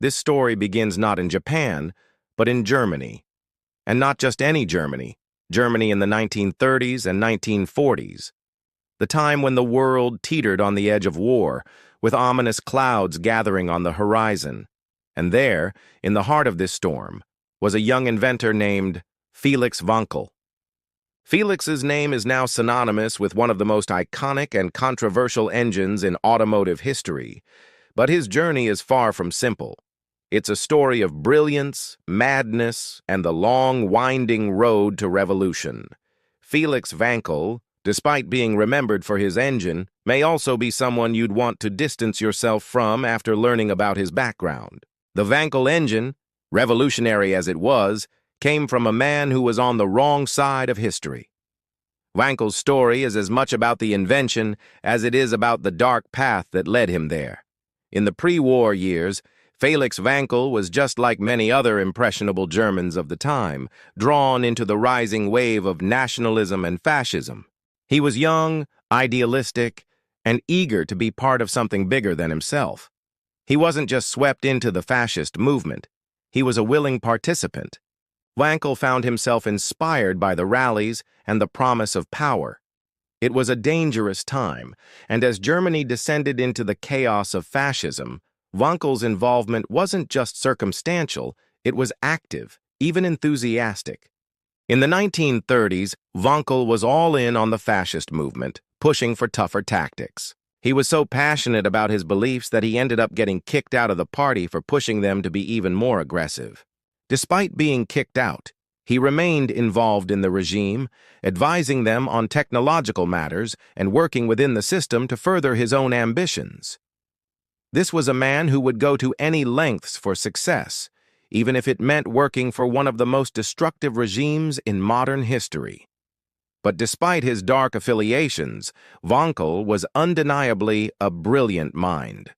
This story begins not in Japan, but in Germany. And not just any Germany, Germany in the 1930s and 1940s. The time when the world teetered on the edge of war, with ominous clouds gathering on the horizon. And there, in the heart of this storm, was a young inventor named Felix Wankel. Felix's name is now synonymous with one of the most iconic and controversial engines in automotive history, but his journey is far from simple. It's a story of brilliance, madness, and the long, winding road to revolution. Felix Wankel, despite being remembered for his engine, may also be someone you'd want to distance yourself from after learning about his background. The Wankel engine, revolutionary as it was, came from a man who was on the wrong side of history. Wankel's story is as much about the invention as it is about the dark path that led him there. In the pre-war years, Felix Wankel was just like many other impressionable Germans of the time, drawn into the rising wave of nationalism and fascism. He was young, idealistic, and eager to be part of something bigger than himself. He wasn't just swept into the fascist movement. He was a willing participant. Wankel found himself inspired by the rallies and the promise of power. It was a dangerous time, and as Germany descended into the chaos of fascism, Wankel's involvement wasn't just circumstantial, it was active, even enthusiastic. In the 1930s, Wankel was all in on the fascist movement, pushing for tougher tactics. He was so passionate about his beliefs that he ended up getting kicked out of the party for pushing them to be even more aggressive. Despite being kicked out, he remained involved in the regime, advising them on technological matters and working within the system to further his own ambitions. This was a man who would go to any lengths for success, even if it meant working for one of the most destructive regimes in modern history. But despite his dark affiliations, Wankel was undeniably a brilliant mind.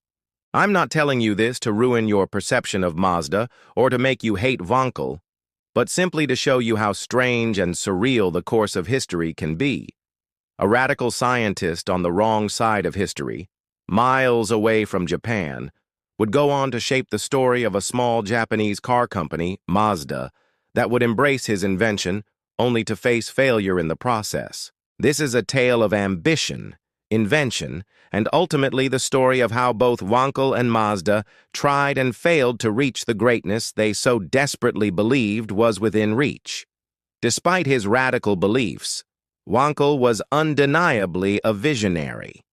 I'm not telling you this to ruin your perception of Mazda or to make you hate Wankel, but simply to show you how strange and surreal the course of history can be. A radical scientist on the wrong side of history, miles away from Japan, would go on to shape the story of a small Japanese car company, Mazda, that would embrace his invention only to face failure in the process. This is a tale of ambition, invention, and ultimately the story of how both Wankel and Mazda tried and failed to reach the greatness they so desperately believed was within reach. Despite his radical beliefs, Wankel was undeniably a visionary.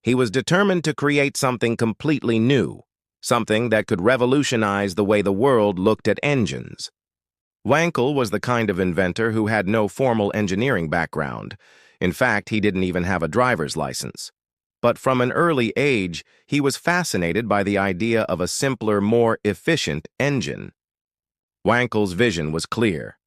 He was determined to create something completely new, something that could revolutionize the way the world looked at engines. Wankel was the kind of inventor who had no formal engineering background. In fact, he didn't even have a driver's license. But from an early age, he was fascinated by the idea of a simpler, more efficient engine. Wankel's vision was clear.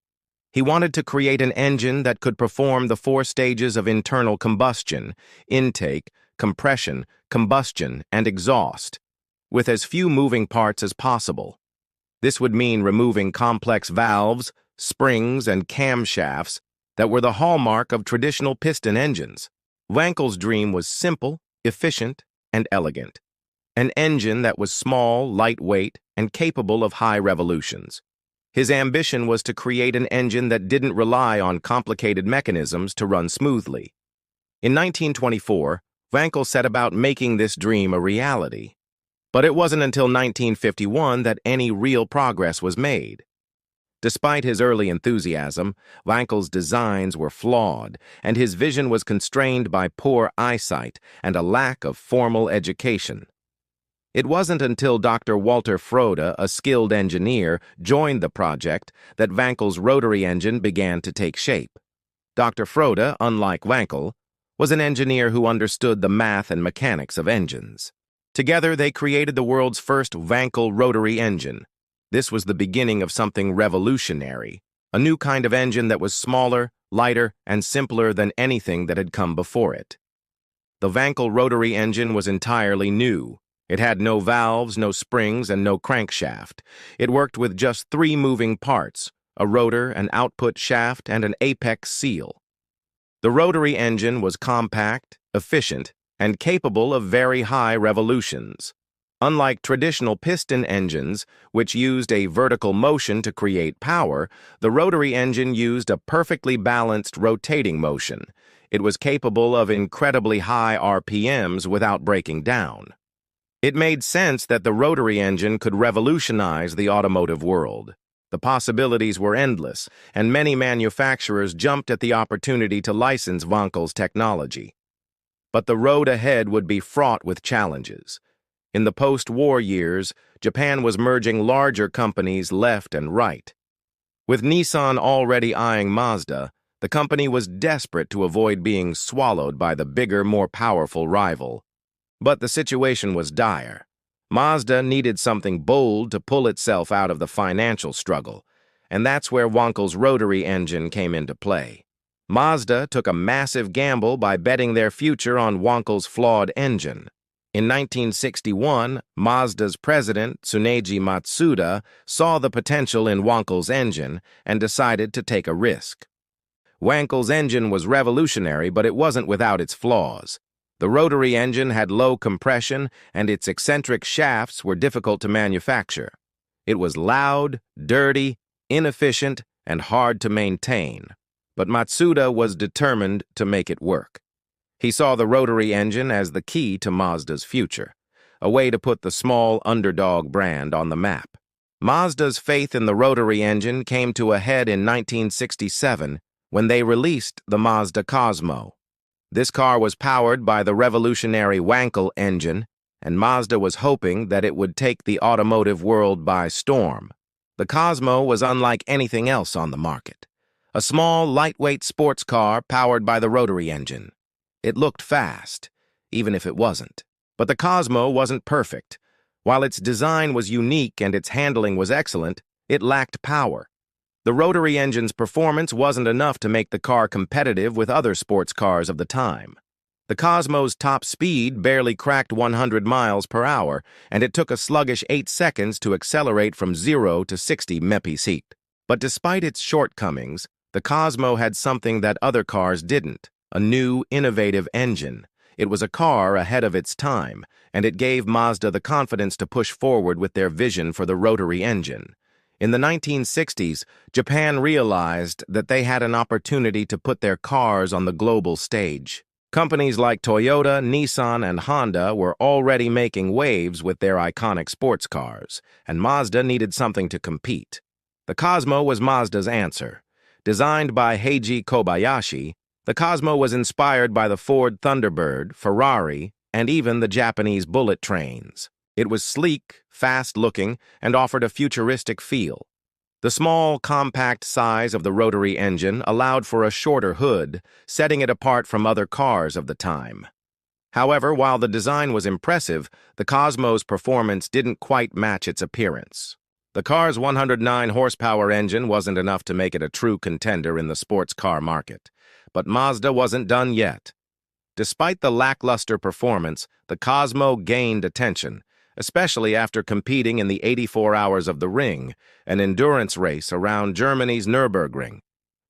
He wanted to create an engine that could perform the 4 stages of internal combustion: intake, compression, combustion, and exhaust, with as few moving parts as possible. This would mean removing complex valves, springs, and camshafts that were the hallmark of traditional piston engines. Wankel's dream was simple, efficient, and elegant. An engine that was small, lightweight, and capable of high revolutions. His ambition was to create an engine that didn't rely on complicated mechanisms to run smoothly. In 1924, Wankel set about making this dream a reality. But it wasn't until 1951 that any real progress was made. Despite his early enthusiasm, Wankel's designs were flawed, and his vision was constrained by poor eyesight and a lack of formal education. It wasn't until Dr. Walter Frode, a skilled engineer, joined the project that Wankel's rotary engine began to take shape. Dr. Frode, unlike Wankel, was an engineer who understood the math and mechanics of engines. Together, they created the world's first Wankel rotary engine. This was the beginning of something revolutionary, a new kind of engine that was smaller, lighter, and simpler than anything that had come before it. The Wankel rotary engine was entirely new. It had no valves, no springs, and no crankshaft. It worked with just 3 moving parts: a rotor, an output shaft, and an apex seal. The rotary engine was compact, efficient, and capable of very high revolutions. Unlike traditional piston engines, which used a vertical motion to create power, the rotary engine used a perfectly balanced rotating motion. It was capable of incredibly high RPMs without breaking down. It made sense that the rotary engine could revolutionize the automotive world. The possibilities were endless, and many manufacturers jumped at the opportunity to license Wankel's technology. But the road ahead would be fraught with challenges. In the post-war years, Japan was merging larger companies left and right. With Nissan already eyeing Mazda, the company was desperate to avoid being swallowed by the bigger, more powerful rival. But the situation was dire. Mazda needed something bold to pull itself out of the financial struggle, and that's where Wankel's rotary engine came into play. Mazda took a massive gamble by betting their future on Wankel's flawed engine. In 1961, Mazda's president, Tsuneji Matsuda, saw the potential in Wankel's engine and decided to take a risk. Wankel's engine was revolutionary, but it wasn't without its flaws. The rotary engine had low compression, and its eccentric shafts were difficult to manufacture. It was loud, dirty, inefficient, and hard to maintain. But Matsuda was determined to make it work. He saw the rotary engine as the key to Mazda's future, a way to put the small underdog brand on the map. Mazda's faith in the rotary engine came to a head in 1967 when they released the Mazda Cosmo. This car was powered by the revolutionary Wankel engine, and Mazda was hoping that it would take the automotive world by storm. The Cosmo was unlike anything else on the market. A small, lightweight sports car powered by the rotary engine. It looked fast, even if it wasn't. But the Cosmo wasn't perfect. While its design was unique and its handling was excellent, it lacked power. The rotary engine's performance wasn't enough to make the car competitive with other sports cars of the time. The Cosmo's top speed barely cracked 100 miles per hour, and it took a sluggish 8 seconds to accelerate from 0 to 60 mph. But despite its shortcomings, the Cosmo had something that other cars didn't. A new, innovative engine. It was a car ahead of its time, and it gave Mazda the confidence to push forward with their vision for the rotary engine. In the 1960s, Japan realized that they had an opportunity to put their cars on the global stage. Companies like Toyota, Nissan, and Honda were already making waves with their iconic sports cars, and Mazda needed something to compete. The Cosmo was Mazda's answer. Designed by Heiji Kobayashi, the Cosmo was inspired by the Ford Thunderbird, Ferrari, and even the Japanese bullet trains. It was sleek, fast-looking, and offered a futuristic feel. The small, compact size of the rotary engine allowed for a shorter hood, setting it apart from other cars of the time. However, while the design was impressive, the Cosmo's performance didn't quite match its appearance. The car's 109 horsepower engine wasn't enough to make it a true contender in the sports car market. But Mazda wasn't done yet. Despite the lackluster performance, the Cosmo gained attention, especially after competing in the 84 Hours of the Ring, an endurance race around Germany's Nürburgring.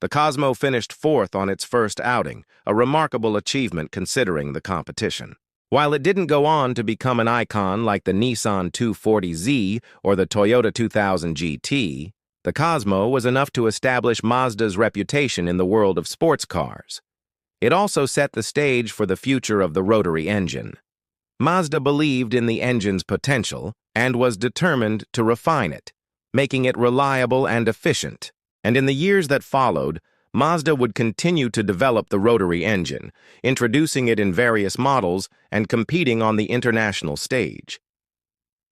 The Cosmo finished fourth on its first outing, a remarkable achievement considering the competition. While it didn't go on to become an icon like the Nissan 240Z or the Toyota 2000 GT, the Cosmo was enough to establish Mazda's reputation in the world of sports cars. It also set the stage for the future of the rotary engine. Mazda believed in the engine's potential and was determined to refine it, making it reliable and efficient. And in the years that followed, Mazda would continue to develop the rotary engine, introducing it in various models and competing on the international stage.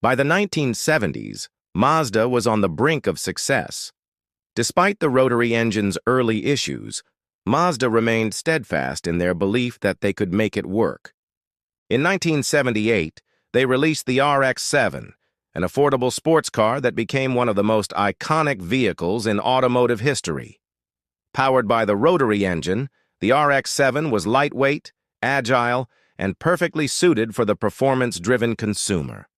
By the 1970s, Mazda was on the brink of success. Despite the rotary engine's early issues, Mazda remained steadfast in their belief that they could make it work. In 1978, they released the RX-7, an affordable sports car that became one of the most iconic vehicles in automotive history. Powered by the rotary engine, the RX-7 was lightweight, agile, and perfectly suited for the performance-driven consumer.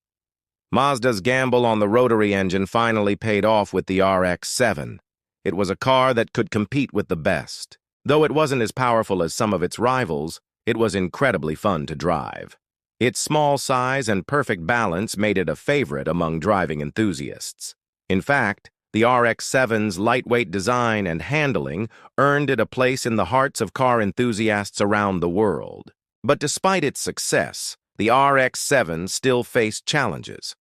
Mazda's gamble on the rotary engine finally paid off with the RX-7. It was a car that could compete with the best. Though it wasn't as powerful as some of its rivals, it was incredibly fun to drive. Its small size and perfect balance made it a favorite among driving enthusiasts. In fact, the RX-7's lightweight design and handling earned it a place in the hearts of car enthusiasts around the world. But despite its success, the RX-7 still faced challenges.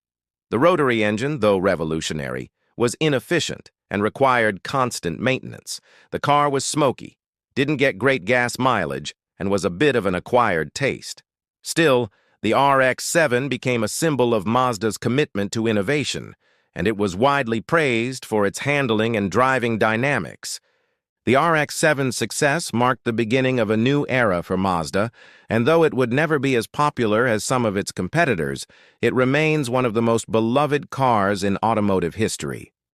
The rotary engine, though revolutionary, was inefficient and required constant maintenance. The car was smoky, didn't get great gas mileage, and was a bit of an acquired taste. Still, the RX-7 became a symbol of Mazda's commitment to innovation, and it was widely praised for its handling and driving dynamics. The RX-7's success marked the beginning of a new era for Mazda, and though it would never be as popular as some of its competitors, it remains one of the most beloved cars in automotive history.